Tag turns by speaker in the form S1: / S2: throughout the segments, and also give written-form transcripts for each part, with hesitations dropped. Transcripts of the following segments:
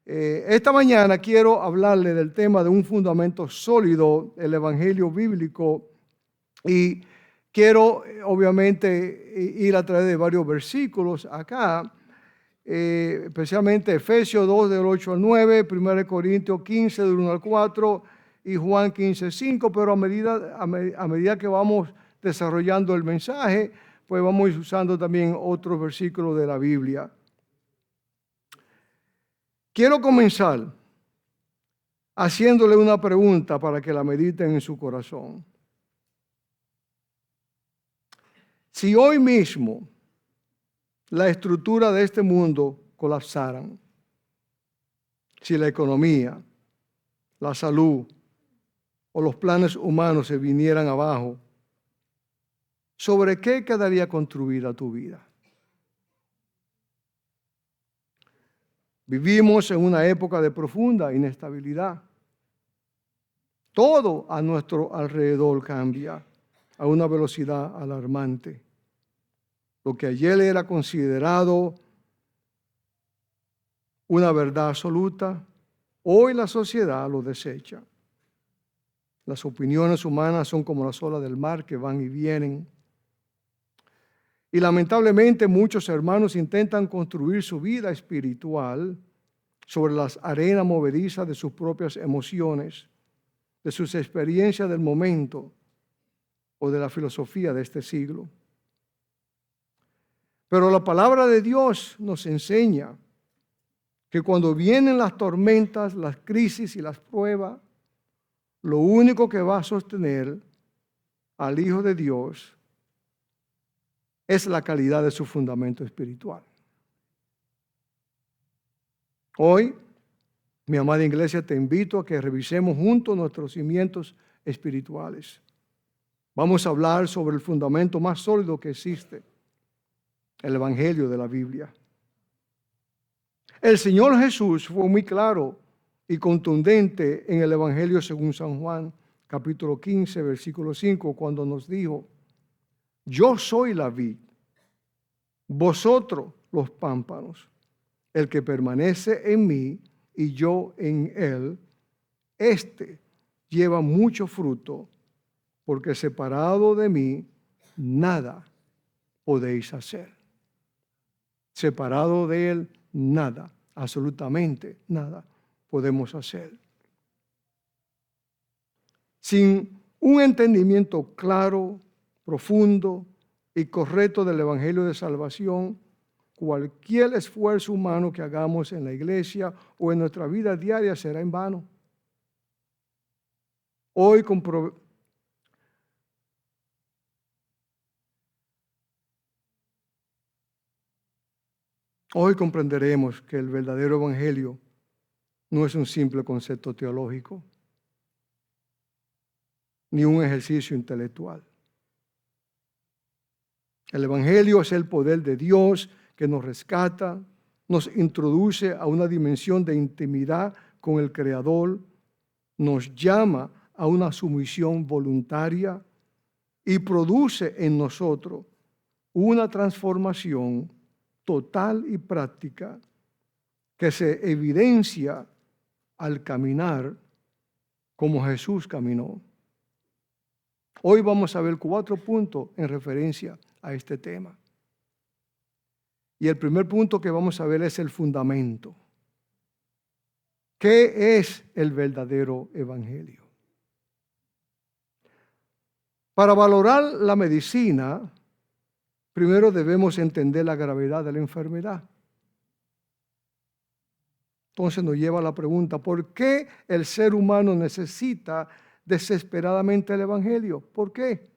S1: Esta mañana quiero hablarle del tema de un fundamento sólido, el Evangelio bíblico, y quiero obviamente ir a través de varios versículos acá, especialmente Efesios 2 del 8 al 9, 1 Corintios 15 del 1 al 4 y Juan 15, 5, pero a medida que vamos desarrollando el mensaje, pues vamos a ir usando también otros versículos de la Biblia. Quiero comenzar haciéndole una pregunta para que la mediten en su corazón. Si hoy mismo la estructura de este mundo colapsara, si la economía, la salud o los planes humanos se vinieran abajo, ¿sobre qué quedaría construida tu vida? Vivimos en una época de profunda inestabilidad. Todo a nuestro alrededor cambia a una velocidad alarmante. Lo que ayer era considerado una verdad absoluta, hoy la sociedad lo desecha. Las opiniones humanas son como las olas del mar que van y vienen. Y lamentablemente muchos hermanos intentan construir su vida espiritual sobre las arenas movedizas de sus propias emociones, de sus experiencias del momento o de la filosofía de este siglo. Pero la palabra de Dios nos enseña que cuando vienen las tormentas, las crisis y las pruebas, lo único que va a sostener al Hijo de Dios es la calidad de su fundamento espiritual. Hoy, mi amada iglesia, te invito a que revisemos juntos nuestros cimientos espirituales. Vamos a hablar sobre el fundamento más sólido que existe, el Evangelio de la Biblia. El Señor Jesús fue muy claro y contundente en el Evangelio según San Juan, capítulo 15, versículo 5, cuando nos dijo: yo soy la vid, vosotros los pámpanos. El que permanece en mí y yo en él, éste lleva mucho fruto, porque separado de mí nada podéis hacer. Separado de él nada, absolutamente nada podemos hacer. Sin un entendimiento claro, profundo y correcto del Evangelio de Salvación, cualquier esfuerzo humano que hagamos en la iglesia o en nuestra vida diaria será en vano. Hoy comprenderemos que el verdadero Evangelio no es un simple concepto teológico, ni un ejercicio intelectual. El Evangelio es el poder de Dios que nos rescata, nos introduce a una dimensión de intimidad con el Creador, nos llama a una sumisión voluntaria y produce en nosotros una transformación total y práctica que se evidencia al caminar como Jesús caminó. Hoy vamos a ver 4 puntos en referencia a este tema. Y el primer punto que vamos a ver es el fundamento. ¿Qué es el verdadero evangelio? Para valorar la medicina, primero debemos entender la gravedad de la enfermedad. Entonces nos lleva a la pregunta, ¿por qué el ser humano necesita desesperadamente el evangelio? ¿Por qué?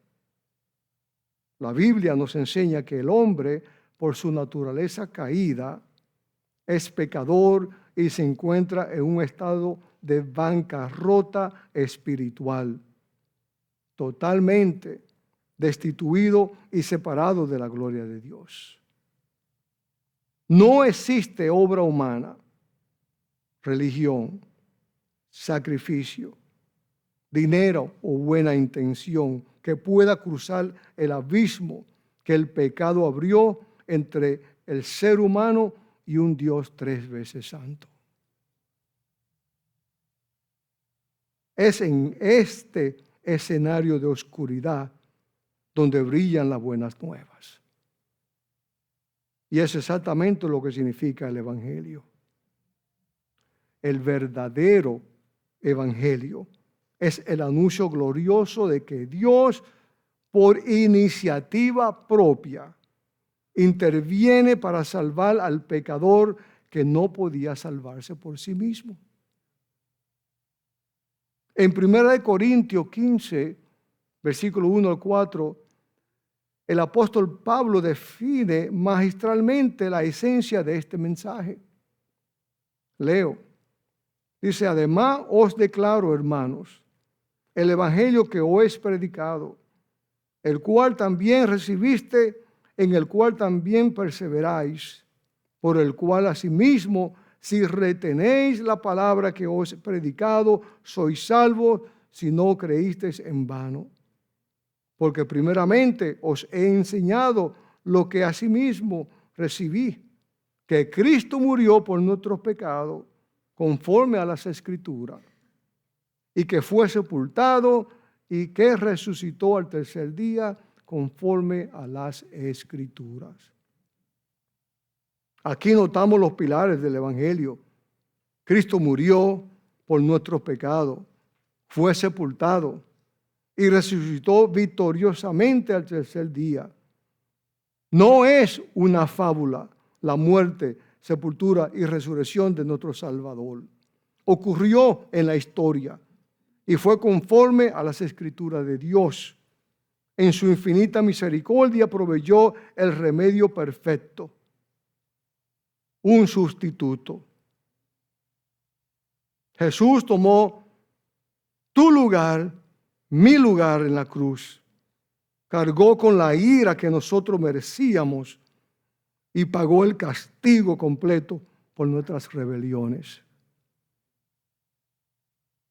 S1: La Biblia nos enseña que el hombre, por su naturaleza caída, es pecador y se encuentra en un estado de bancarrota espiritual, totalmente destituido y separado de la gloria de Dios. No existe obra humana, religión, sacrificio, dinero o buena intención que pueda cruzar el abismo que el pecado abrió entre el ser humano y un Dios 3 veces santo. Es en este escenario de oscuridad donde brillan las buenas nuevas. Y es exactamente lo que significa el Evangelio. El verdadero Evangelio es el anuncio glorioso de que Dios, por iniciativa propia, interviene para salvar al pecador que no podía salvarse por sí mismo. En 1 Corintios 15, versículo 1 al 4, el apóstol Pablo define magistralmente la esencia de este mensaje. Leo. Dice, además os declaro, hermanos, el evangelio que os he predicado, el cual también recibiste, en el cual también perseveráis, por el cual asimismo, si retenéis la palabra que os he predicado, sois salvos, si no creísteis en vano. Porque primeramente os he enseñado lo que asimismo recibí, que Cristo murió por nuestros pecados, conforme a las Escrituras, y que fue sepultado y que resucitó al tercer día, conforme a las Escrituras. Aquí notamos los pilares del Evangelio. Cristo murió por nuestros pecados, fue sepultado y resucitó victoriosamente al tercer día. No es una fábula la muerte, sepultura y resurrección de nuestro Salvador. Ocurrió en la historia y fue conforme a las Escrituras de Dios. En su infinita misericordia proveyó el remedio perfecto, un sustituto. Jesús tomó tu lugar, mi lugar en la cruz. Cargó con la ira que nosotros merecíamos y pagó el castigo completo por nuestras rebeliones.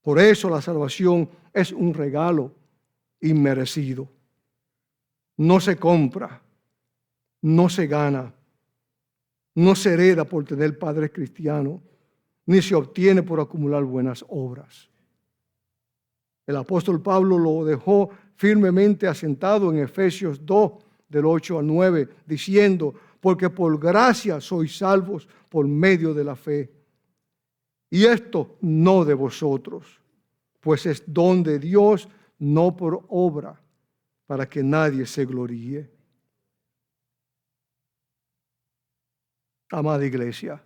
S1: Por eso la salvación es un regalo inmerecido. No se compra, no se gana, no se hereda por tener padres cristianos, ni se obtiene por acumular buenas obras. El apóstol Pablo lo dejó firmemente asentado en Efesios 2, del 8 al 9, diciendo, porque por gracia sois salvos por medio de la fe. Y esto no de vosotros, pues es don de Dios, no por obra, para que nadie se gloríe. Amada iglesia,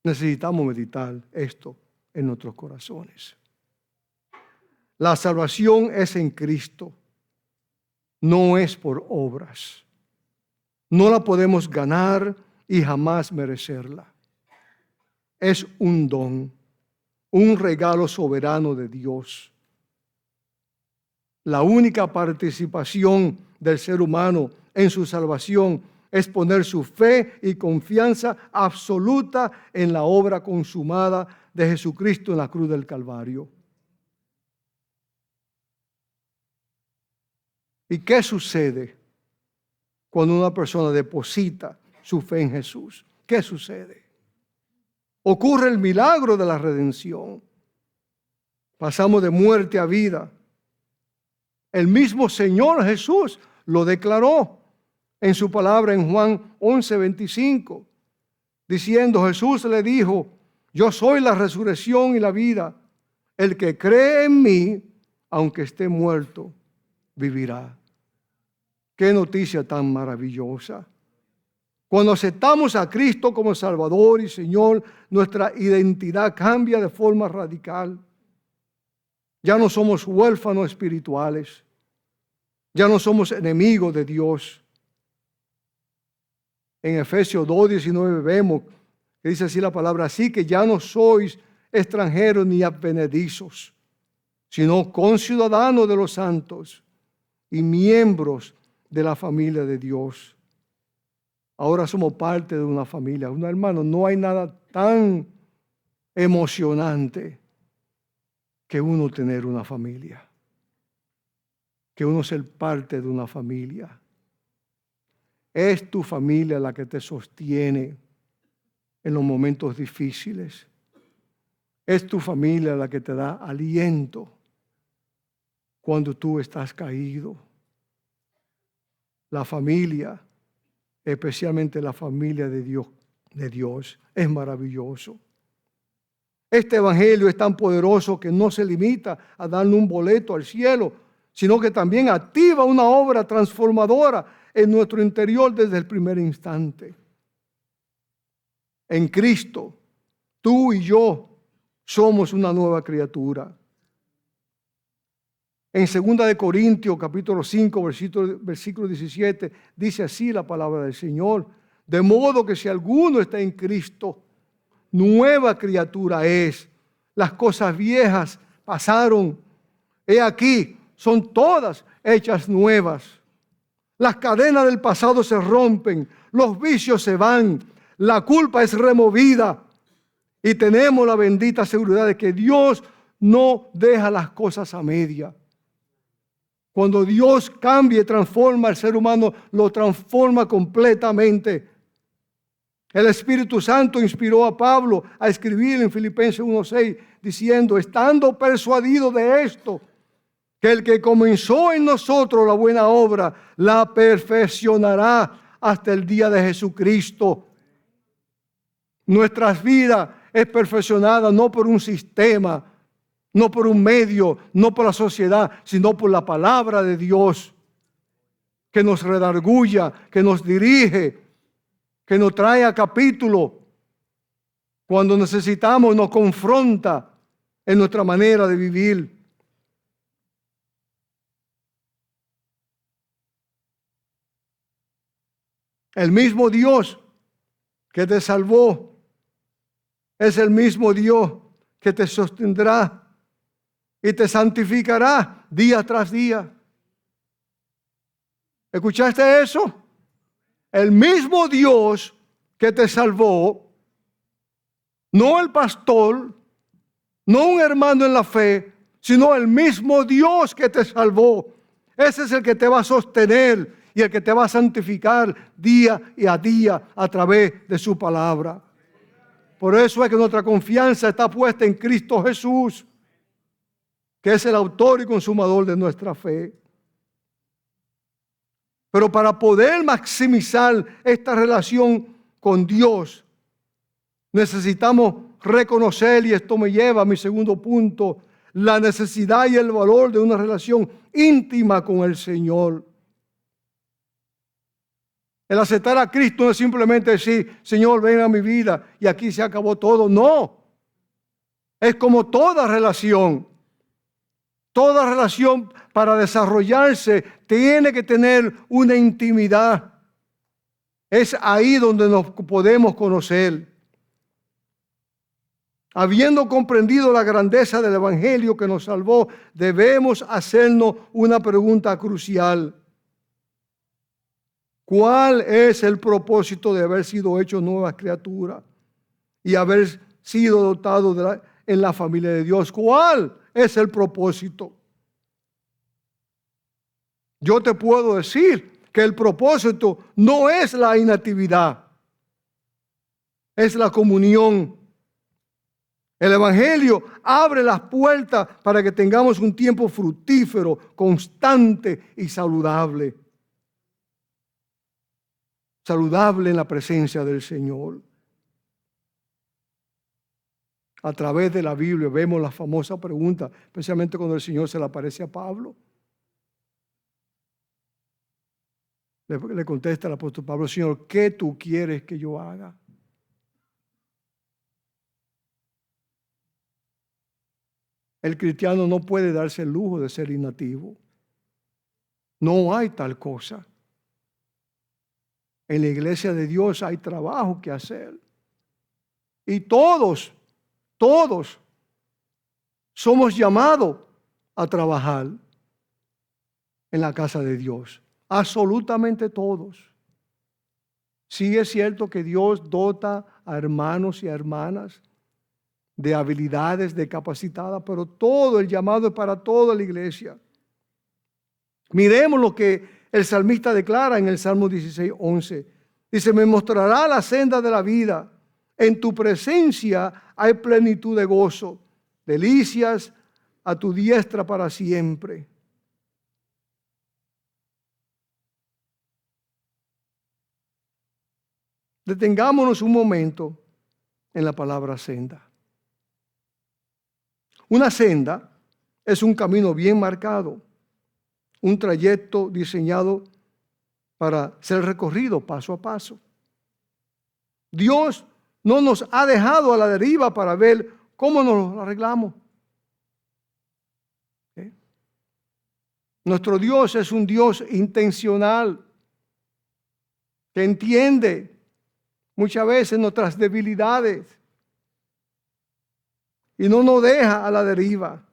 S1: necesitamos meditar esto en nuestros corazones. La salvación es en Cristo, no es por obras. No la podemos ganar y jamás merecerla. Es un don, un regalo soberano de Dios. La única participación del ser humano en su salvación es poner su fe y confianza absoluta en la obra consumada de Jesucristo en la cruz del Calvario. ¿Y qué sucede cuando una persona deposita su fe en Jesús? ¿Qué sucede? Ocurre el milagro de la redención. Pasamos de muerte a vida. El mismo Señor Jesús lo declaró en su palabra en Juan 11:25, diciendo, Jesús le dijo, yo soy la resurrección y la vida. El que cree en mí, aunque esté muerto, vivirá. Qué noticia tan maravillosa. Cuando aceptamos a Cristo como Salvador y Señor, nuestra identidad cambia de forma radical. Ya no somos huérfanos espirituales. Ya no somos enemigos de Dios. En Efesios 2:19 vemos que dice así la palabra, así que ya no sois extranjeros ni advenedizos, sino conciudadanos de los santos y miembros de la familia de Dios. Ahora somos parte de una familia. Hermano, no hay nada tan emocionante que uno tener una familia, que uno ser parte de una familia. Es tu familia la que te sostiene en los momentos difíciles. Es tu familia la que te da aliento cuando tú estás caído. La familia, especialmente la familia de Dios, es maravilloso. Este evangelio es tan poderoso que no se limita a darle un boleto al cielo, sino que también activa una obra transformadora en nuestro interior desde el primer instante. En Cristo, tú y yo somos una nueva criatura. En 2 Corintios capítulo 5, versículo 17, dice así la palabra del Señor: de modo que si alguno está en Cristo, nueva criatura es. Las cosas viejas pasaron. He aquí, son todas hechas nuevas. Las cadenas del pasado se rompen, los vicios se van, la culpa es removida y tenemos la bendita seguridad de que Dios no deja las cosas a media. Cuando Dios cambia y transforma al ser humano, lo transforma completamente. El Espíritu Santo inspiró a Pablo a escribir en Filipenses 1:6 diciendo: estando persuadido de esto, que el que comenzó en nosotros la buena obra, la perfeccionará hasta el día de Jesucristo. Nuestras vidas es perfeccionada no por un sistema, no por un medio, no por la sociedad, sino por la palabra de Dios, que nos redarguya, que nos dirige, que nos trae a capítulo. Cuando necesitamos, nos confronta en nuestra manera de vivir. El mismo Dios que te salvó es el mismo Dios que te sostendrá y te santificará día tras día. ¿Escuchaste eso? El mismo Dios que te salvó, no el pastor, no un hermano en la fe, sino el mismo Dios que te salvó. Ese es el que te va a sostener y el que te va a santificar día y a día a través de su palabra. Por eso es que nuestra confianza está puesta en Cristo Jesús, que es el autor y consumador de nuestra fe. Pero para poder maximizar esta relación con Dios, necesitamos reconocer, y esto me lleva a mi segundo punto, la necesidad y el valor de una relación íntima con el Señor. El aceptar a Cristo no es simplemente decir: Señor, ven a mi vida y aquí se acabó todo. No, es como toda relación. Toda relación, para desarrollarse, tiene que tener una intimidad. Es ahí donde nos podemos conocer. Habiendo comprendido la grandeza del Evangelio que nos salvó, debemos hacernos una pregunta crucial. ¿Cuál es el propósito de haber sido hecho nuevas criaturas y haber sido dotado en la familia de Dios? ¿Cuál es el propósito? Yo te puedo decir que el propósito no es la inactividad, es la comunión. El Evangelio abre las puertas para que tengamos un tiempo fructífero, constante y saludable. Saludable en la presencia del Señor. A través de la Biblia vemos la famosa pregunta, especialmente cuando el Señor se le aparece a Pablo. Le contesta el apóstol Pablo: Señor, ¿qué tú quieres que yo haga? El cristiano no puede darse el lujo de ser inactivo. No hay tal cosa. En la iglesia de Dios hay trabajo que hacer. Y todos somos llamados a trabajar en la casa de Dios. Absolutamente todos. Sí es cierto que Dios dota a hermanos y a hermanas de habilidades, de capacitadas, pero todo el llamado es para toda la iglesia. Miremos lo que el salmista declara en el Salmo 16:11. Dice: me mostrará la senda de la vida En tu presencia hay plenitud de gozo, delicias a tu diestra para siempre. Detengámonos un momento en la palabra senda. Una senda es un camino bien marcado, un trayecto diseñado para ser recorrido paso a paso. Dios no nos ha dejado a la deriva para ver cómo nos arreglamos. Nuestro Dios es un Dios intencional, que entiende muchas veces nuestras debilidades y no nos deja a la deriva.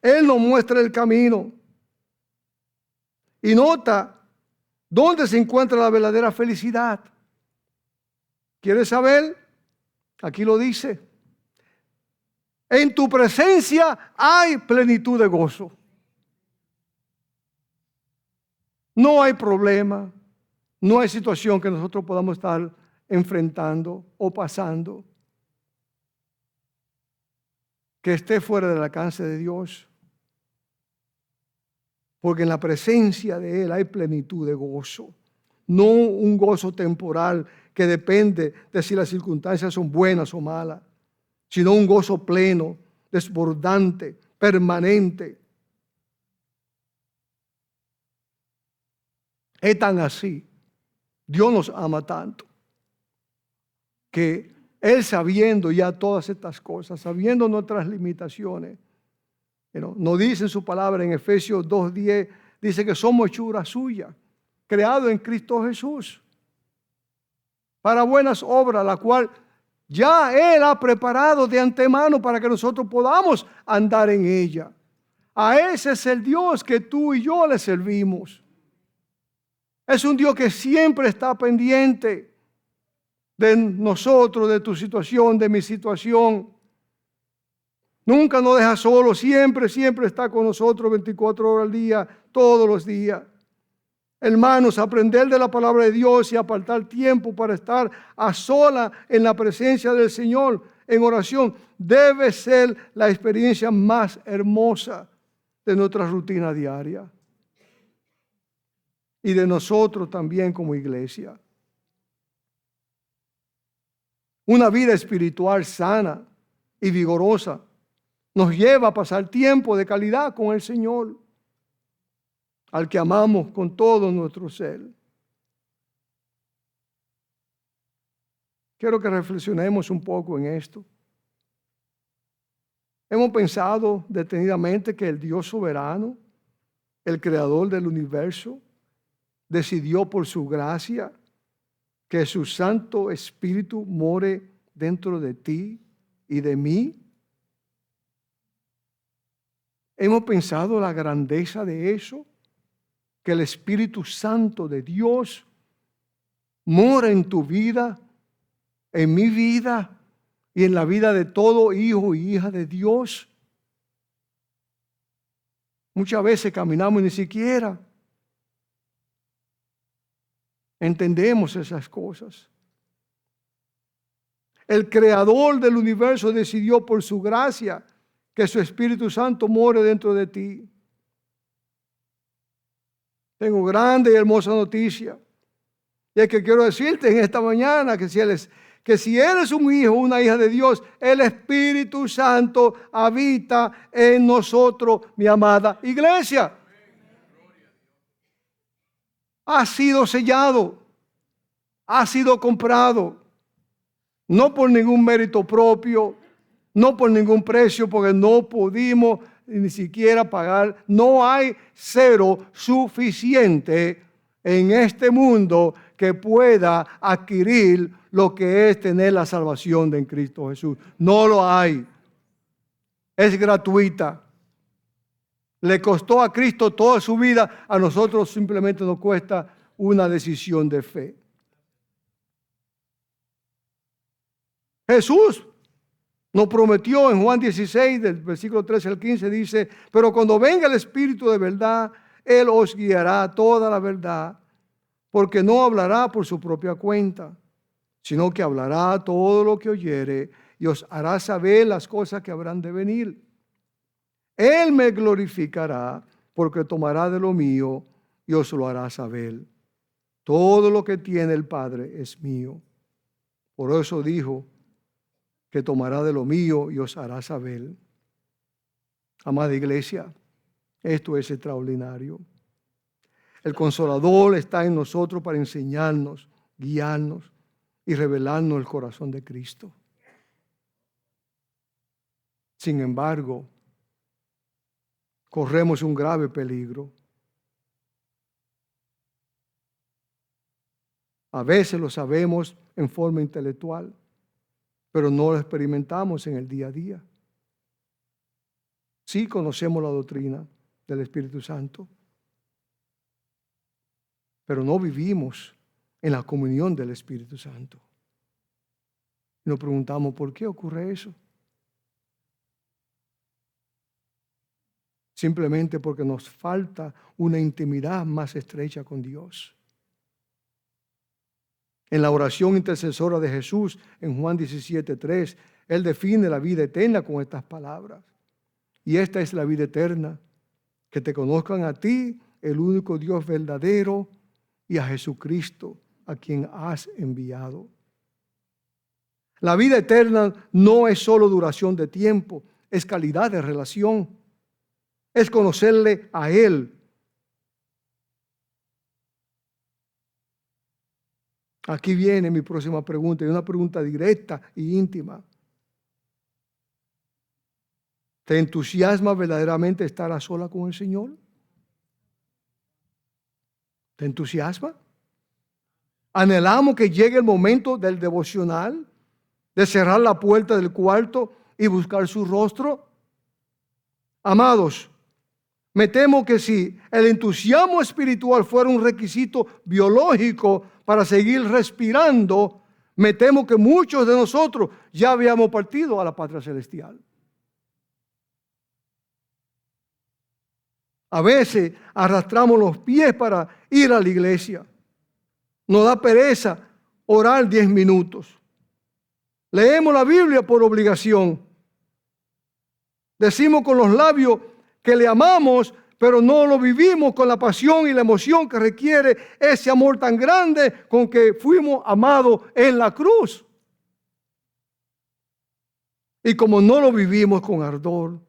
S1: Él nos muestra el camino y nota dónde se encuentra la verdadera felicidad. ¿Quieres saber? Aquí lo dice. En tu presencia hay plenitud de gozo. No hay problema, no hay situación que nosotros podamos estar enfrentando o pasando que esté fuera del alcance de Dios. Porque en la presencia de Él hay plenitud de gozo. No un gozo temporal que depende de si las circunstancias son buenas o malas, sino un gozo pleno, desbordante, permanente. Es tan así, Dios nos ama tanto, que Él, sabiendo ya todas estas cosas, sabiendo nuestras limitaciones, nos dice en su palabra en Efesios 2:10, dice que somos hechura suya, creado en Cristo Jesús, para buenas obras, la cual ya Él ha preparado de antemano para que nosotros podamos andar en ella. A ese es el Dios que tú y yo le servimos. Es un Dios que siempre está pendiente de nosotros, de tu situación, de mi situación. Nunca nos deja solos, siempre está con nosotros 24 horas al día, todos los días. Hermanos, aprender de la palabra de Dios y apartar tiempo para estar a sola en la presencia del Señor en oración debe ser la experiencia más hermosa de nuestra rutina diaria y de nosotros también como iglesia. Una vida espiritual sana y vigorosa nos lleva a pasar tiempo de calidad con el Señor, al que amamos con todo nuestro ser. Quiero que reflexionemos un poco en esto. Hemos pensado detenidamente que el Dios soberano, el creador del universo, decidió por su gracia que su Santo Espíritu more dentro de ti y de mí. Hemos pensado la grandeza de eso, que el Espíritu Santo de Dios mora en tu vida, en mi vida y en la vida de todo hijo y hija de Dios. Muchas veces caminamos y ni siquiera entendemos esas cosas. El creador del universo decidió por su gracia que su Espíritu Santo more dentro de ti. Tengo grande y hermosa noticia. Y es que quiero decirte en esta mañana que si eres un hijo o una hija de Dios, el Espíritu Santo habita en nosotros, mi amada iglesia. Ha sido sellado, ha sido comprado, no por ningún mérito propio, no por ningún precio, porque no pudimos ni siquiera pagar. No hay cero suficiente en este mundo que pueda adquirir lo que es tener la salvación de en Cristo Jesús. No lo hay. Es gratuita. Le costó a Cristo toda su vida, a nosotros simplemente nos cuesta una decisión de fe. Jesús nos prometió en Juan 16, del versículo 13 al 15, dice: pero cuando venga el Espíritu de verdad, Él os guiará a toda la verdad, porque no hablará por su propia cuenta, sino que hablará todo lo que oyere y os hará saber las cosas que habrán de venir. Él me glorificará, porque tomará de lo mío y os lo hará saber. Todo lo que tiene el Padre es mío. Por eso dijo que tomará de lo mío y os hará saber. Amada iglesia, esto es extraordinario. El Consolador está en nosotros para enseñarnos, guiarnos y revelarnos el corazón de Cristo. Sin embargo, corremos un grave peligro. A veces lo sabemos en forma intelectual, pero no lo experimentamos en el día a día. Sí conocemos la doctrina del Espíritu Santo, pero no vivimos en la comunión del Espíritu Santo. Nos preguntamos, ¿por qué ocurre eso? Simplemente porque nos falta una intimidad más estrecha con Dios. En la oración intercesora de Jesús, en Juan 17:3, Él define la vida eterna con estas palabras. Y esta es la vida eterna, que te conozcan a ti, el único Dios verdadero, y a Jesucristo, a quien has enviado. La vida eterna no es solo duración de tiempo, es calidad de relación. Es conocerle a Él. Aquí viene mi próxima pregunta, y una pregunta directa e íntima. ¿Te entusiasma verdaderamente estar a sola con el Señor? ¿Te entusiasma? ¿Anhelamos que llegue el momento del devocional, de cerrar la puerta del cuarto y buscar su rostro? Amados, me temo que si el entusiasmo espiritual fuera un requisito biológico para seguir respirando, me temo que muchos de nosotros ya habíamos partido a la patria celestial. A veces arrastramos los pies para ir a la iglesia. Nos da pereza orar 10 minutos. Leemos la Biblia por obligación. Decimos con los labios que le amamos, pero no lo vivimos con la pasión y la emoción que requiere ese amor tan grande con que fuimos amados en la cruz. Y como no lo vivimos con ardor,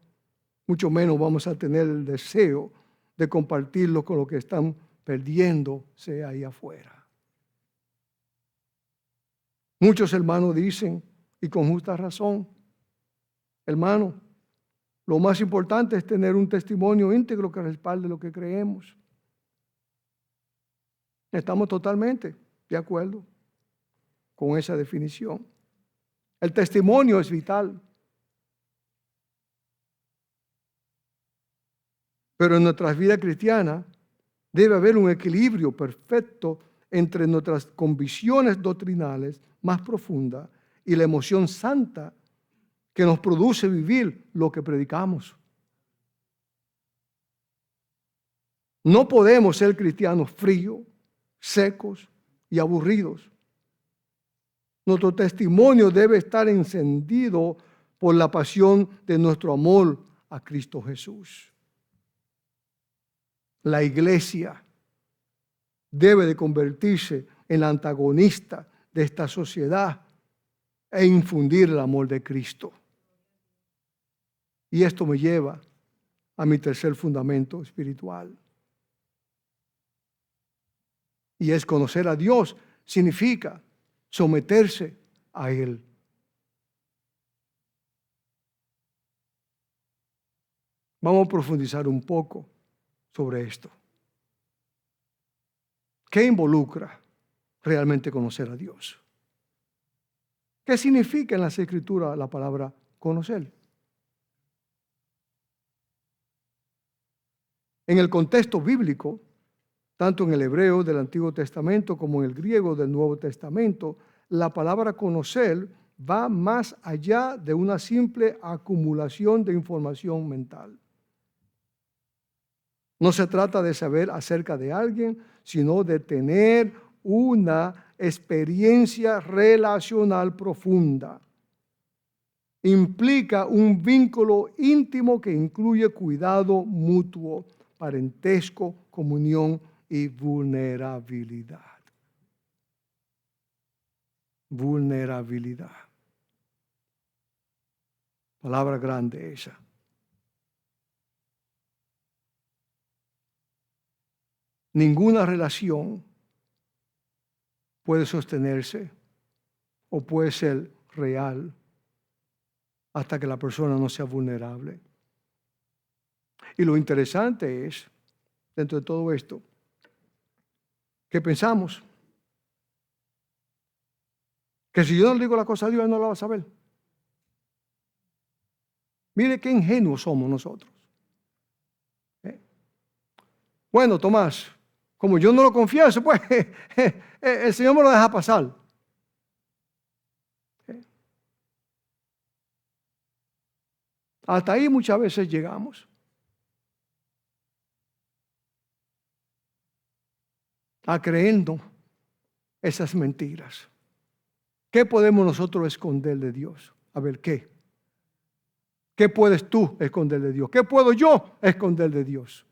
S1: mucho menos vamos a tener el deseo de compartirlo con los que están perdiéndose ahí afuera. Muchos hermanos dicen, y con justa razón, hermano, lo más importante es tener un testimonio íntegro que respalde lo que creemos. Estamos totalmente de acuerdo con esa definición. El testimonio es vital. Pero en nuestras vidas cristianas debe haber un equilibrio perfecto entre nuestras convicciones doctrinales más profundas y la emoción santa que nos produce vivir lo que predicamos. No podemos ser cristianos fríos, secos y aburridos. Nuestro testimonio debe estar encendido por la pasión de nuestro amor a Cristo Jesús. La iglesia debe de convertirse en la antagonista de esta sociedad e infundir el amor de Cristo. Y esto me lleva a mi tercer fundamento espiritual. Y es conocer a Dios significa someterse a Él. Vamos a profundizar un poco sobre esto. ¿Qué involucra realmente conocer a Dios? ¿Qué significa en las Escrituras la palabra conocer? En el contexto bíblico, tanto en el hebreo del Antiguo Testamento como en el griego del Nuevo Testamento, la palabra conocer va más allá de una simple acumulación de información mental. No se trata de saber acerca de alguien, sino de tener una experiencia relacional profunda. Implica un vínculo íntimo que incluye cuidado mutuo, parentesco, comunión y vulnerabilidad. Vulnerabilidad. Palabra grande esa. Ninguna relación puede sostenerse o puede ser real hasta que la persona no sea vulnerable. Y lo interesante es, dentro de todo esto, que pensamos que si yo no le digo la cosa a Dios, Él no la va a saber. Mire qué ingenuos somos nosotros. Bueno, Tomás, como yo no lo confieso, pues el Señor me lo deja pasar. Hasta ahí muchas veces llegamos. A creyendo esas mentiras. ¿Qué podemos nosotros esconder de Dios? A ver, ¿qué? ¿Qué puedes tú esconder de Dios? ¿Qué puedo yo esconder de Dios?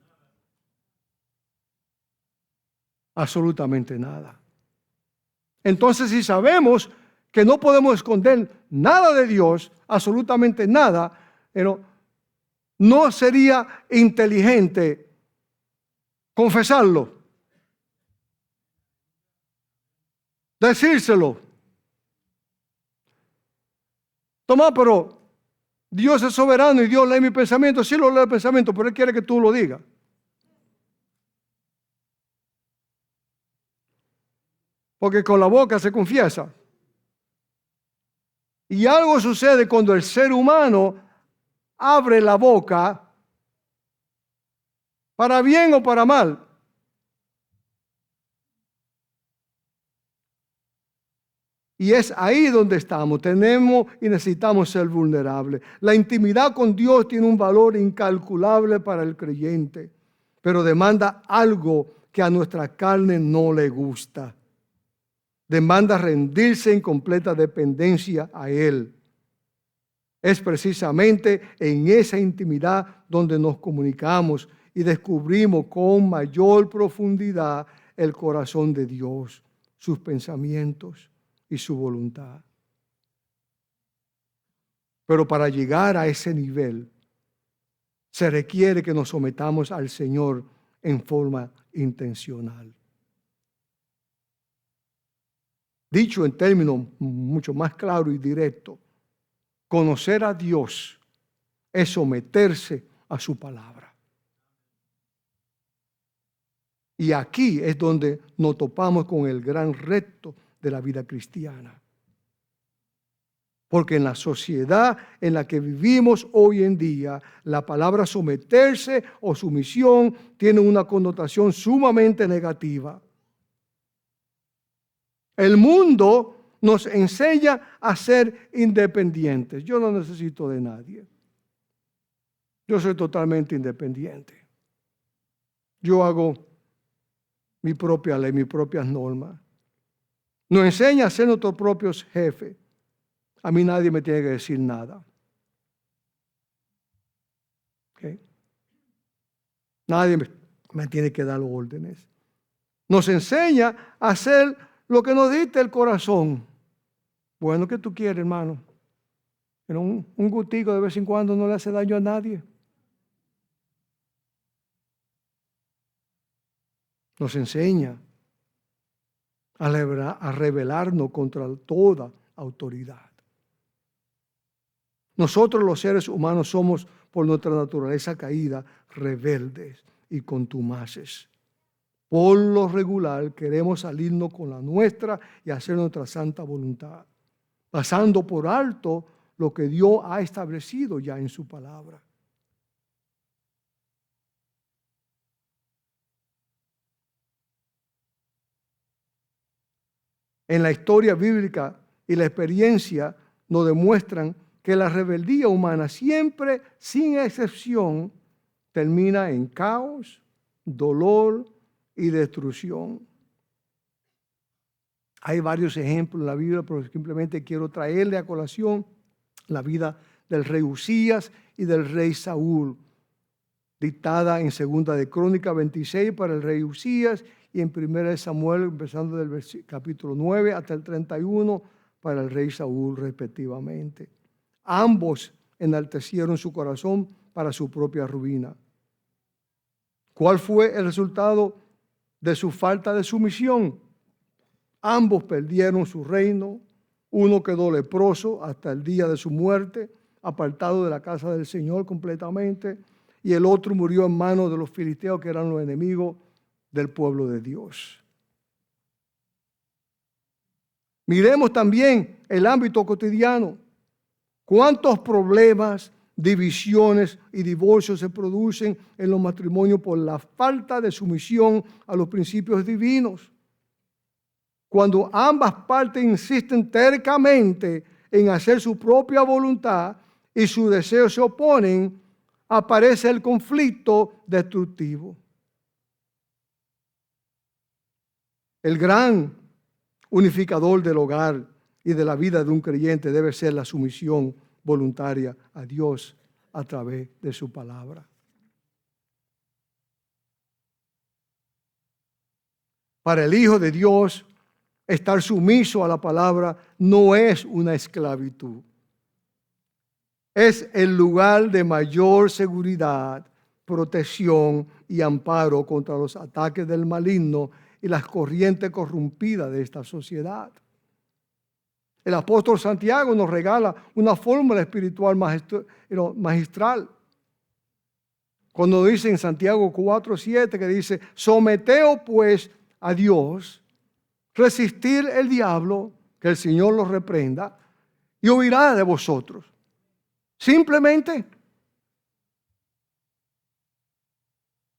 S1: Absolutamente nada. Entonces, si sabemos que no podemos esconder nada de Dios, absolutamente nada, pero no sería inteligente confesarlo, decírselo. Tomás, pero Dios es soberano y Dios lee mi pensamiento. Sí lo lee el pensamiento, pero Él quiere que tú lo digas. Porque con la boca se confiesa. Y algo sucede cuando el ser humano abre la boca, para bien o para mal. Y es ahí donde estamos. Tenemos y necesitamos ser vulnerables. La intimidad con Dios tiene un valor incalculable para el creyente, pero demanda algo que a nuestra carne no le gusta. Demanda rendirse en completa dependencia a Él. Es precisamente en esa intimidad donde nos comunicamos y descubrimos con mayor profundidad el corazón de Dios, sus pensamientos y su voluntad. Pero para llegar a ese nivel, se requiere que nos sometamos al Señor en forma intencional. Dicho en términos mucho más claros y directos, conocer a Dios es someterse a su palabra. Y aquí es donde nos topamos con el gran reto de la vida cristiana. Porque en la sociedad en la que vivimos hoy en día, la palabra someterse o sumisión tiene una connotación sumamente negativa. El mundo nos enseña a ser independientes. Yo no necesito de nadie. Yo soy totalmente independiente. Yo hago mi propia ley, mis propias normas. Nos enseña a ser nuestros propios jefes. A mí nadie me tiene que decir nada. ¿Okay? Nadie me tiene que dar órdenes. Nos enseña a hacer lo que nos dicta el corazón. Bueno, ¿qué tú quieres, hermano? Pero un gustico de vez en cuando no le hace daño a nadie. Nos enseña a rebelarnos contra toda autoridad. Nosotros los seres humanos somos por nuestra naturaleza caída rebeldes y contumaces. Por lo regular queremos salirnos con la nuestra y hacer nuestra santa voluntad, pasando por alto lo que Dios ha establecido ya en su palabra. En la historia bíblica y la experiencia nos demuestran que la rebeldía humana siempre, sin excepción, termina en caos, dolor y destrucción. Hay varios ejemplos en la Biblia, pero simplemente quiero traerle a colación la vida del rey Usías y del rey Saúl, dictada en 2 de Crónicas 26 para el rey Usías y en 1 de Samuel, empezando del capítulo 9 hasta el 31, para el rey Saúl respectivamente. Ambos enaltecieron su corazón para su propia ruina. ¿Cuál fue el resultado de su falta de sumisión? Ambos perdieron su reino. Uno quedó leproso hasta el día de su muerte, apartado de la casa del Señor completamente, y el otro murió en manos de los filisteos, que eran los enemigos del pueblo de Dios. Miremos también el ámbito cotidiano. ¿Cuántos problemas, divisiones y divorcios se producen en los matrimonios por la falta de sumisión a los principios divinos? Cuando ambas partes insisten tercamente en hacer su propia voluntad y sus deseos se oponen, aparece el conflicto destructivo. El gran unificador del hogar y de la vida de un creyente debe ser la sumisión voluntaria a Dios a través de su palabra. Para el Hijo de Dios, estar sumiso a la palabra no es una esclavitud. Es el lugar de mayor seguridad, protección y amparo contra los ataques del maligno y las corrientes corrompidas de esta sociedad. El apóstol Santiago nos regala una fórmula espiritual magistral. Cuando dice en Santiago 4:7 que dice: someteos pues a Dios, resistir el diablo, que el Señor los reprenda, y huirá de vosotros. Simplemente.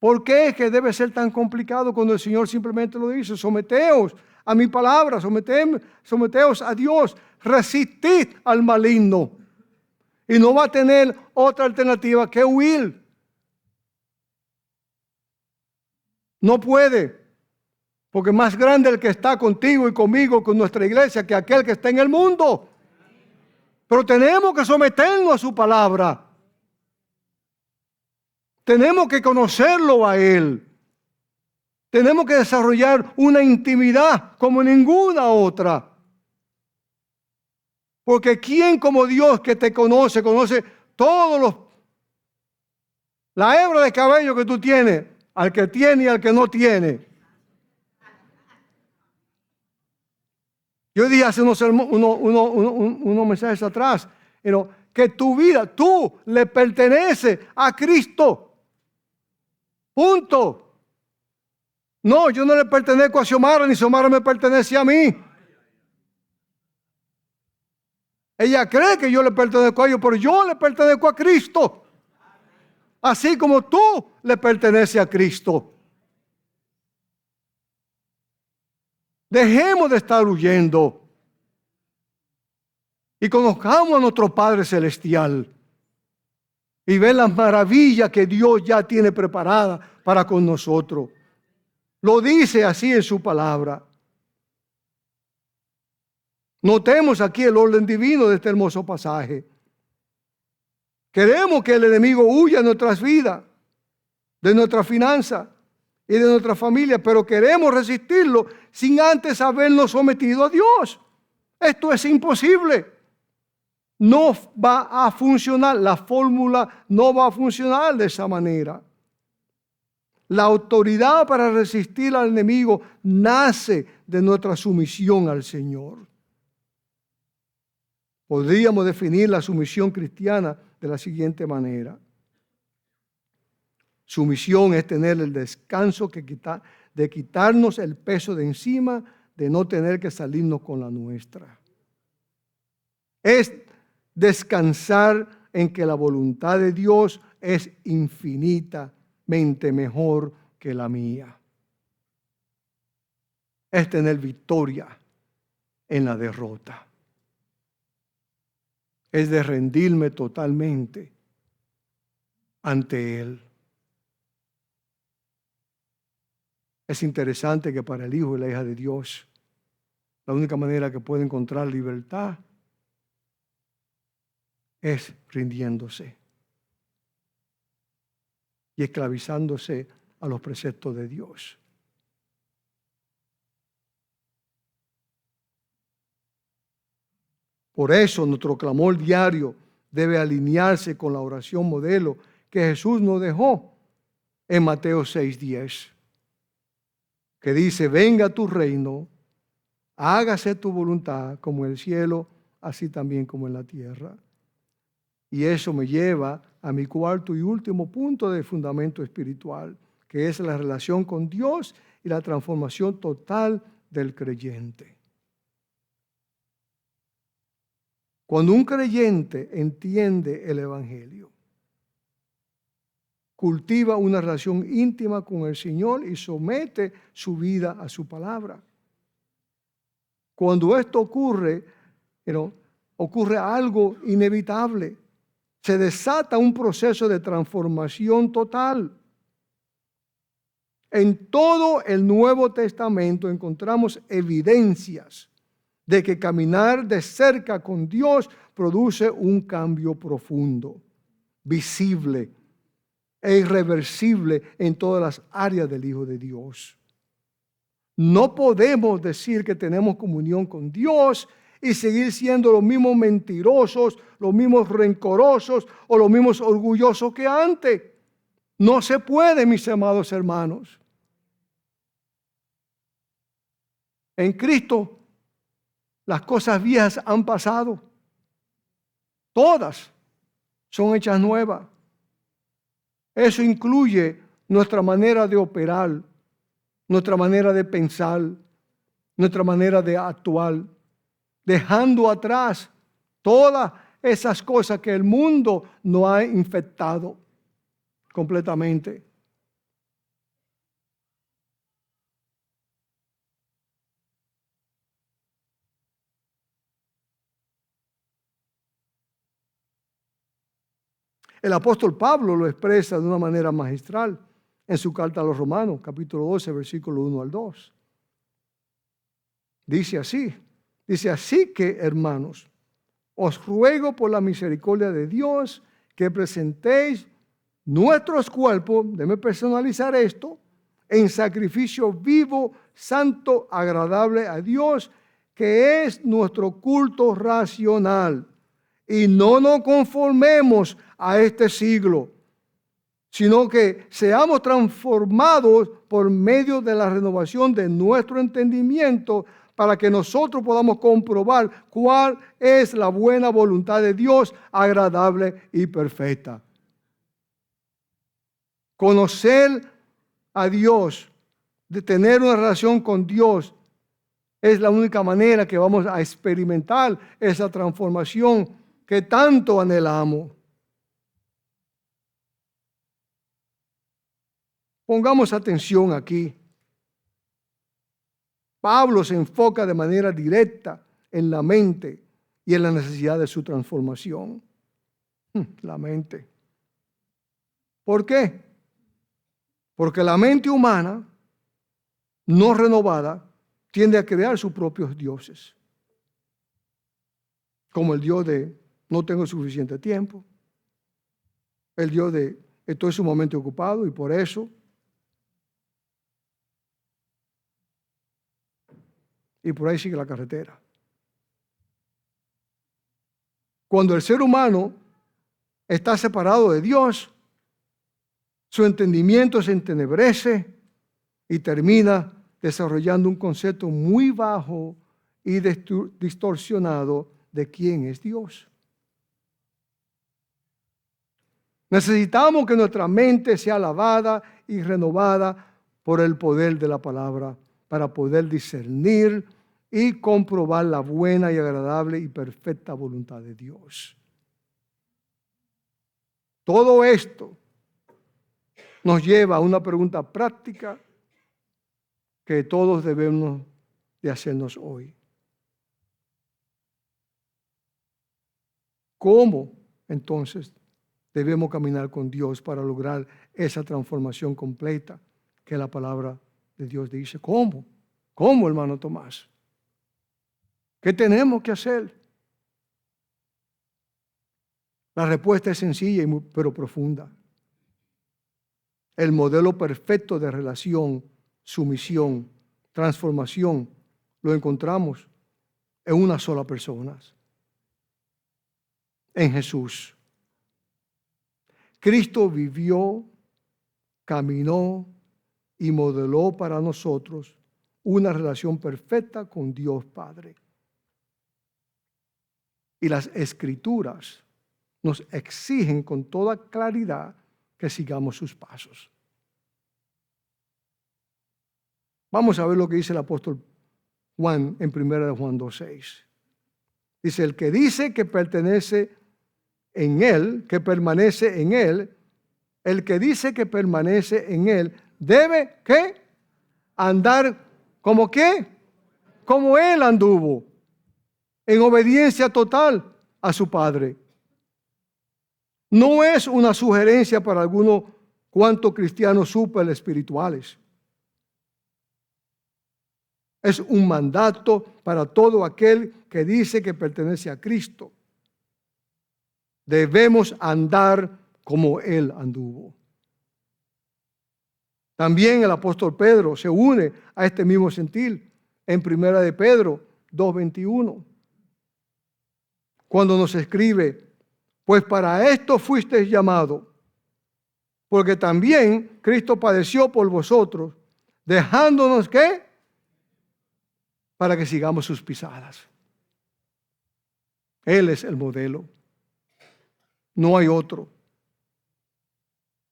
S1: ¿Por qué es que debe ser tan complicado cuando el Señor simplemente lo dice? Someteos a mi palabra, someteos a Dios, resistid al maligno. Y no va a tener otra alternativa que huir. No puede, porque más grande el que está contigo y conmigo, con nuestra iglesia, que aquel que está en el mundo. Pero tenemos que someternos a su palabra. Tenemos que conocerlo a Él. Tenemos que desarrollar una intimidad como ninguna otra. Porque ¿quién como Dios que te conoce todos la hebra de cabello que tú tienes, al que tiene y al que no tiene? Yo dije hace unos mensajes atrás, que tu vida, tú le pertenece a Cristo. Punto. No, yo no le pertenezco a Xiomara, ni Xiomara me pertenece a mí. Ella cree que yo le pertenezco a ellos, pero yo le pertenezco a Cristo. Así como tú le perteneces a Cristo. Dejemos de estar huyendo y conozcamos a nuestro Padre Celestial y ver las maravillas que Dios ya tiene preparadas para con nosotros. Lo dice así en su palabra. Notemos aquí el orden divino de este hermoso pasaje. Queremos que el enemigo huya de nuestras vidas, de nuestra finanza y de nuestra familia, pero queremos resistirlo sin antes habernos sometido a Dios. Esto es imposible. No va a funcionar, la fórmula no va a funcionar de esa manera. La autoridad para resistir al enemigo nace de nuestra sumisión al Señor. Podríamos definir la sumisión cristiana de la siguiente manera. Sumisión es tener el descanso de quitarnos el peso de encima, de no tener que salirnos con la nuestra. Es descansar en que la voluntad de Dios es infinitamente mejor que la mía. Es tener victoria en la derrota. Es de rendirme totalmente ante Él. Es interesante que para el Hijo y la hija de Dios, la única manera que puede encontrar libertad es rindiéndose y esclavizándose a los preceptos de Dios. Por eso nuestro clamor diario debe alinearse con la oración modelo que Jesús nos dejó en Mateo 6:10, que dice: venga tu reino, hágase tu voluntad como en el cielo, así también como en la tierra. Y eso me lleva a mi cuarto y último punto de fundamento espiritual, que es la relación con Dios y la transformación total del creyente. Cuando un creyente entiende el Evangelio, cultiva una relación íntima con el Señor y somete su vida a su palabra. Cuando esto ocurre, ocurre algo inevitable. Se desata un proceso de transformación total. En todo el Nuevo Testamento encontramos evidencias de que caminar de cerca con Dios produce un cambio profundo, visible e irreversible en todas las áreas del Hijo de Dios. No podemos decir que tenemos comunión con Dios y seguir siendo los mismos mentirosos, los mismos rencorosos o los mismos orgullosos que antes. No se puede, mis amados hermanos. En Cristo las cosas viejas han pasado. Todas son hechas nuevas. Eso incluye nuestra manera de operar, nuestra manera de pensar, nuestra manera de actuar, dejando atrás todas esas cosas que el mundo nos ha infectado completamente. El apóstol Pablo lo expresa de una manera magistral en su carta a los Romanos, capítulo 12, versículo 1 al 2. Dice así que, hermanos, os ruego por la misericordia de Dios que presentéis nuestros cuerpos, déjeme personalizar esto, en sacrificio vivo, santo, agradable a Dios, que es nuestro culto racional. Y no nos conformemos a este siglo, sino que seamos transformados por medio de la renovación de nuestro entendimiento para que nosotros podamos comprobar cuál es la buena voluntad de Dios, agradable y perfecta. Conocer a Dios, de tener una relación con Dios, es la única manera que vamos a experimentar esa transformación que tanto anhelamos. Pongamos atención aquí. Pablo se enfoca de manera directa en la mente y en la necesidad de su transformación. La mente. ¿Por qué? Porque la mente humana, no renovada, tiende a crear sus propios dioses. Como el Dios de no tengo suficiente tiempo. El Dios de estoy sumamente ocupado y por eso. Y por ahí sigue la carretera. Cuando el ser humano está separado de Dios, su entendimiento se entenebrece y termina desarrollando un concepto muy bajo y distorsionado de quién es Dios. Necesitamos que nuestra mente sea lavada y renovada por el poder de la palabra para poder discernir y comprobar la buena y agradable y perfecta voluntad de Dios. Todo esto nos lleva a una pregunta práctica que todos debemos de hacernos hoy. ¿Cómo entonces debemos caminar con Dios para lograr esa transformación completa que la palabra de Dios dice? ¿Cómo? ¿Cómo, hermano Tomás? ¿Qué tenemos que hacer? La respuesta es sencilla pero profunda. El modelo perfecto de relación, sumisión, transformación, lo encontramos en una sola persona, en Jesús. Cristo vivió, caminó y modeló para nosotros una relación perfecta con Dios Padre. Y las Escrituras nos exigen con toda claridad que sigamos sus pasos. Vamos a ver lo que dice el apóstol Juan en 1 Juan 2:6. Dice, el que dice que pertenece en él, que permanece en él, el que dice que permanece en él, debe, ¿qué? Andar como qué? Como él anduvo, en obediencia total a su Padre. No es una sugerencia para algunos cuantos cristianos súper espirituales. Es un mandato para todo aquel que dice que pertenece a Cristo. Debemos andar como Él anduvo. También el apóstol Pedro se une a este mismo sentir en 1 de Pedro 2:21. Cuando nos escribe, pues para esto fuisteis llamados, porque también Cristo padeció por vosotros, dejándonos ¿qué? Para que sigamos sus pisadas. Él es el modelo. No hay otro.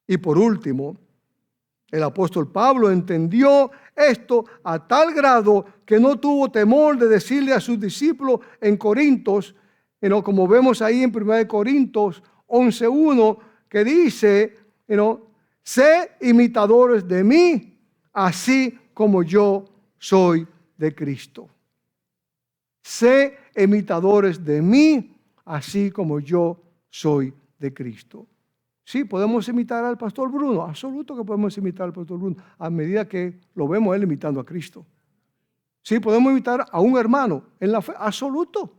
S1: Y por último, el apóstol Pablo entendió esto a tal grado que no tuvo temor de decirle a sus discípulos en Corintios, como vemos ahí en 1 Corintios 11:1, que dice, sé imitadores de mí, así como yo soy de Cristo. Sé imitadores de mí, así como yo soy de Cristo. Sí, podemos imitar al pastor Bruno, absoluto que podemos imitar al pastor Bruno, a medida que lo vemos él imitando a Cristo. Sí, podemos imitar a un hermano en la fe, absoluto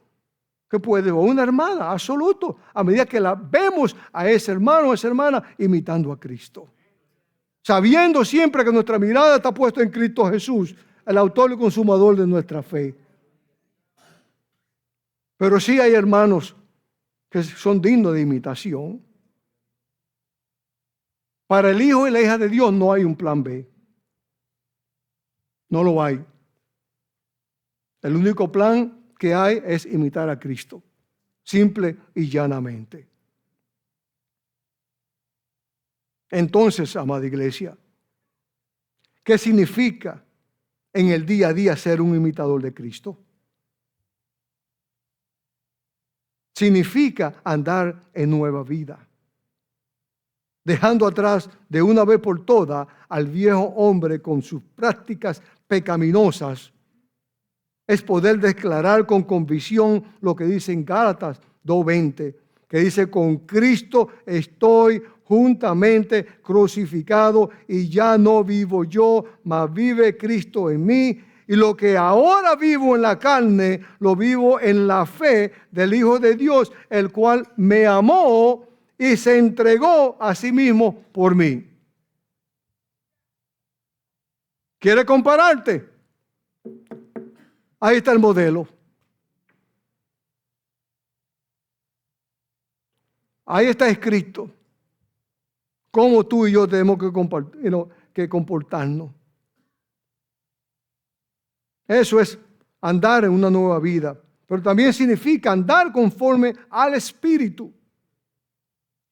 S1: que puede, o una hermana, absoluto, a medida que la vemos a ese hermano o esa hermana imitando a Cristo. Sabiendo siempre que nuestra mirada está puesta en Cristo Jesús, el autor y consumador de nuestra fe. Pero sí hay hermanos que son dignos de imitación. Para el hijo y la hija de Dios no hay un plan B. No lo hay. El único plan que hay es imitar a Cristo, simple y llanamente. Entonces, amada iglesia, ¿qué significa en el día a día ser un imitador de Cristo? Significa andar en nueva vida, dejando atrás de una vez por todas al viejo hombre con sus prácticas pecaminosas. Es poder declarar con convicción lo que dice en Gálatas 2:20, que dice, con Cristo estoy juntamente crucificado y ya no vivo yo, mas vive Cristo en mí. Y lo que ahora vivo en la carne, lo vivo en la fe del Hijo de Dios, el cual me amó y se entregó a sí mismo por mí. ¿Quieres compararte? Ahí está el modelo. Ahí está escrito cómo tú y yo tenemos que comportarnos. Eso es andar en una nueva vida. Pero también significa andar conforme al Espíritu,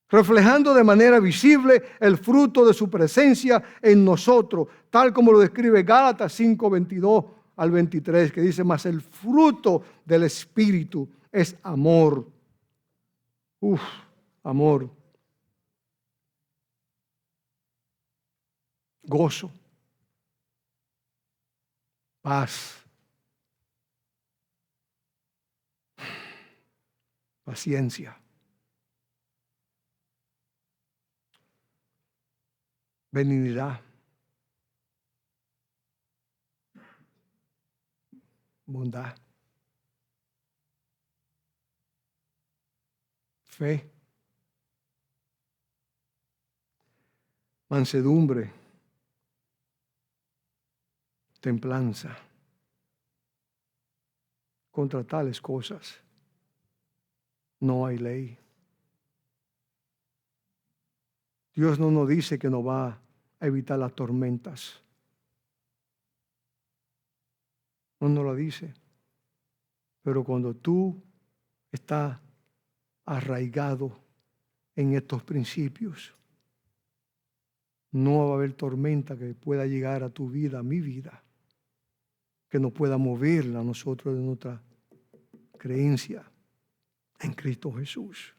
S1: reflejando de manera visible el fruto de su presencia en nosotros, tal como lo describe Gálatas 5:22 al 23, que dice, mas el fruto del Espíritu es amor. Amor. Gozo. Paz. Paciencia. Benignidad. Bondad. fe, mansedumbre, templanza. Contra tales cosas no hay ley. Dios no nos dice que nos va a evitar las tormentas. No nos lo dice. Pero cuando tú estás arraigado en estos principios, no va a haber tormenta que pueda llegar a tu vida, a mi vida, que nos pueda moverla a nosotros de nuestra creencia en Cristo Jesús.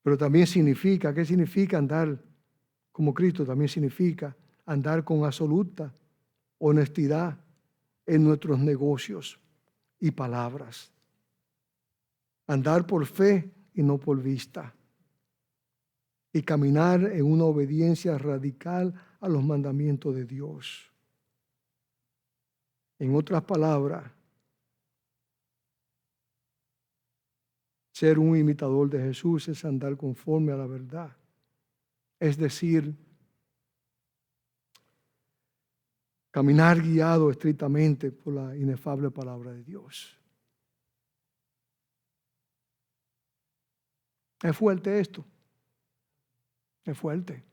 S1: Pero también significa, ¿qué significa andar como Cristo? También significa andar con absoluta honestidad en nuestros negocios y palabras. Andar por fe y no por vista. Y caminar en una obediencia radical a los mandamientos de Dios. En otras palabras, ser un imitador de Jesús es andar conforme a la verdad. Es decir, caminar guiado estrictamente por la inefable palabra de Dios. Es fuerte esto. Es fuerte.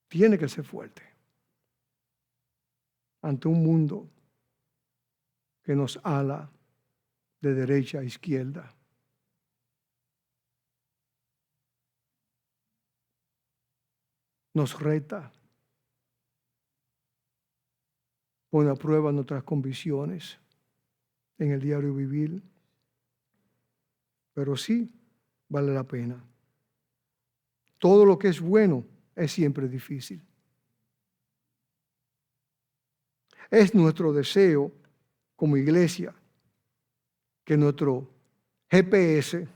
S1: Tiene que ser fuerte. Ante un mundo que nos ala de derecha a izquierda. Nos reta. Pone a prueba nuestras convicciones en el diario vivir. Pero sí vale la pena. Todo lo que es bueno es siempre difícil. Es nuestro deseo como iglesia que nuestro GPS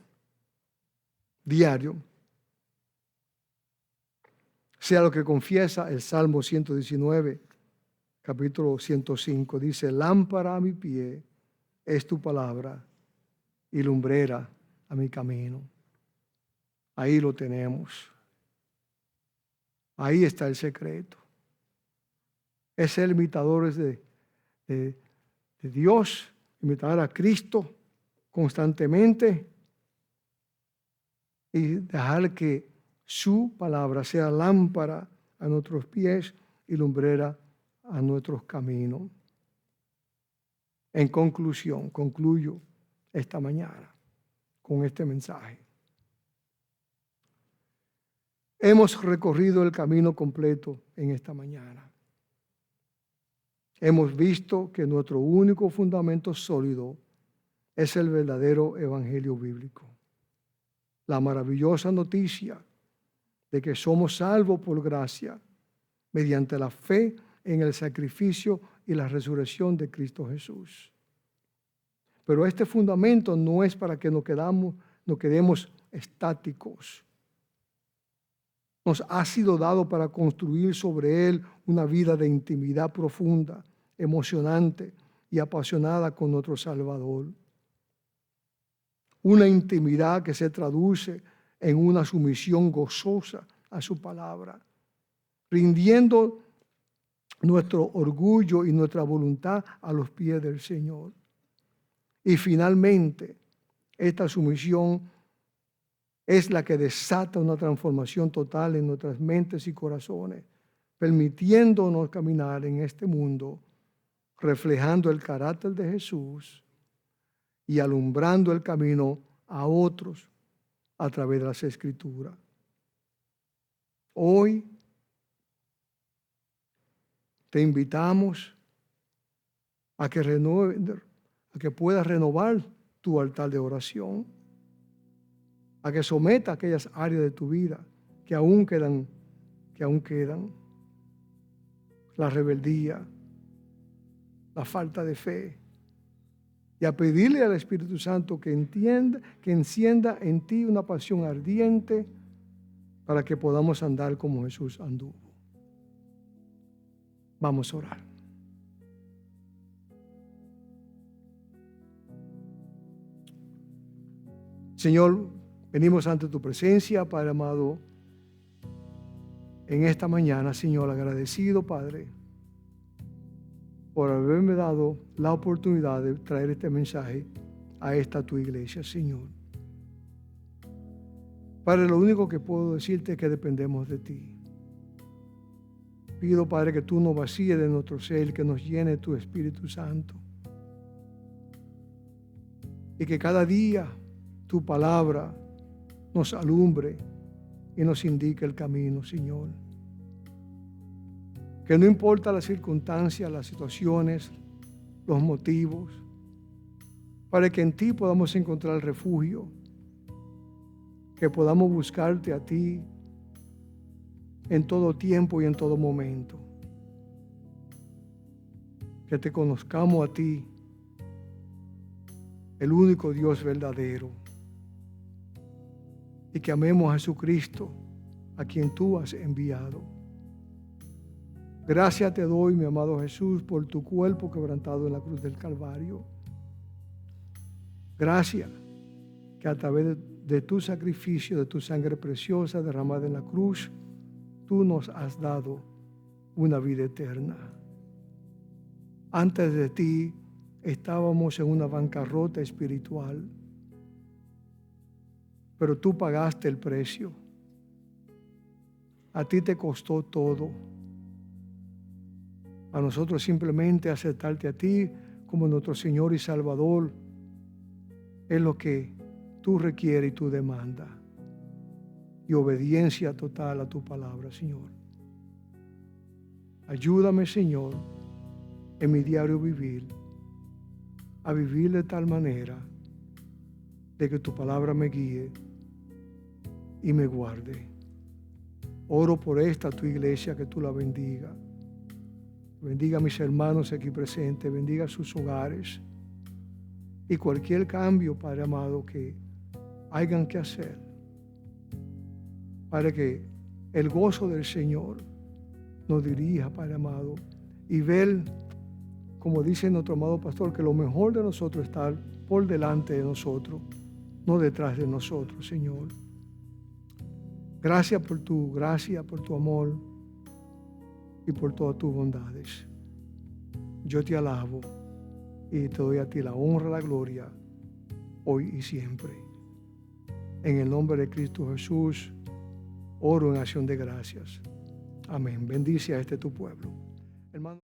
S1: diario sea lo que confiesa el Salmo 119, capítulo 105. Dice, lámpara a mi pie es tu palabra y lumbrera a mi camino. Ahí lo tenemos. Ahí está el secreto. Es ser imitadores de Dios, imitar a Cristo constantemente y dejar que su palabra sea lámpara a nuestros pies y lumbrera a nuestros caminos. En conclusión, concluyo esta mañana con este mensaje. Hemos recorrido el camino completo en esta mañana. Hemos visto que nuestro único fundamento sólido es el verdadero evangelio bíblico. La maravillosa noticia de que somos salvos por gracia mediante la fe en el sacrificio y la resurrección de Cristo Jesús. Pero este fundamento no es para que nos quedemos estáticos. Nos ha sido dado para construir sobre él una vida de intimidad profunda, emocionante y apasionada con nuestro Salvador. Una intimidad que se traduce en una sumisión gozosa a su palabra, rindiendo nuestro orgullo y nuestra voluntad a los pies del Señor. Y finalmente, esta sumisión es la que desata una transformación total en nuestras mentes y corazones, permitiéndonos caminar en este mundo, reflejando el carácter de Jesús y alumbrando el camino a otros a través de las Escrituras. Hoy te invitamos a que puedas renovar tu altar de oración, a que someta aquellas áreas de tu vida que aún quedan, la rebeldía, la falta de fe, y a pedirle al Espíritu Santo que encienda en ti una pasión ardiente para que podamos andar como Jesús anduvo. Vamos a orar. Señor, venimos ante tu presencia, Padre amado, en esta mañana, Señor, agradecido, Padre, por haberme dado la oportunidad de traer este mensaje a esta tu iglesia, Señor. Padre, lo único que puedo decirte es que dependemos de ti. Pido, Padre, que tú nos vacíes de nuestro ser, que nos llene tu Espíritu Santo. Y que cada día tu palabra nos alumbre y nos indique el camino, Señor. Que no importa las circunstancias, las situaciones, los motivos, para que en ti podamos encontrar refugio, que podamos buscarte a ti en todo tiempo y en todo momento. Que te conozcamos a ti, el único Dios verdadero, y que amemos a Jesucristo, a quien tú has enviado. Gracias te doy, mi amado Jesús, por tu cuerpo quebrantado en la cruz del Calvario. Gracias que a través de tu sacrificio, de tu sangre preciosa derramada en la cruz, tú nos has dado una vida eterna. Antes de ti estábamos en una bancarrota espiritual, pero tú pagaste el precio. A ti te costó todo. A nosotros simplemente aceptarte a ti como nuestro Señor y Salvador es lo que tú requieres y tú demandas. Y obediencia total a tu palabra, Señor. Ayúdame, Señor, en mi diario vivir, a vivir de tal manera de que tu palabra me guíe y me guarde. Oro por esta tu iglesia, que tú la bendiga. Bendiga a mis hermanos aquí presentes, bendiga sus hogares. Y cualquier cambio, Padre amado, que hayan que hacer, para que el gozo del Señor nos dirija, Padre amado, y ver, como dice nuestro amado pastor, que lo mejor de nosotros está por delante de nosotros, no detrás de nosotros, Señor. Gracias por tu gracia, por tu amor y por todas tus bondades. Yo te alabo y te doy a ti la honra, la gloria, hoy y siempre. En el nombre de Cristo Jesús, oro en acción de gracias. Amén. Bendice a este tu pueblo. Hermano.